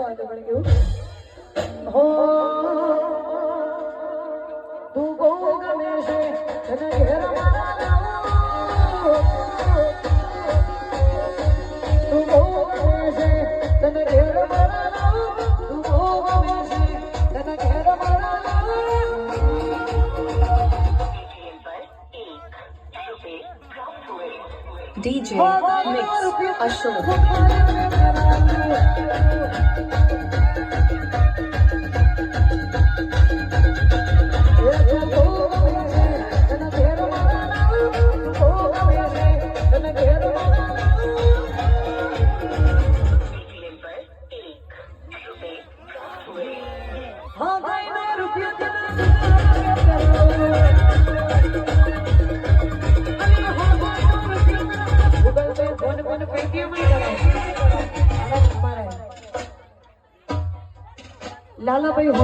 તો પણ કેવું હો તું બહુ ગમે છે તને ઘેર તું બહુ ગમે છે તને ઘેર તું બહુ ગમે છે તને ઘેર DJ Mix Ashok. લાલા ભાઈ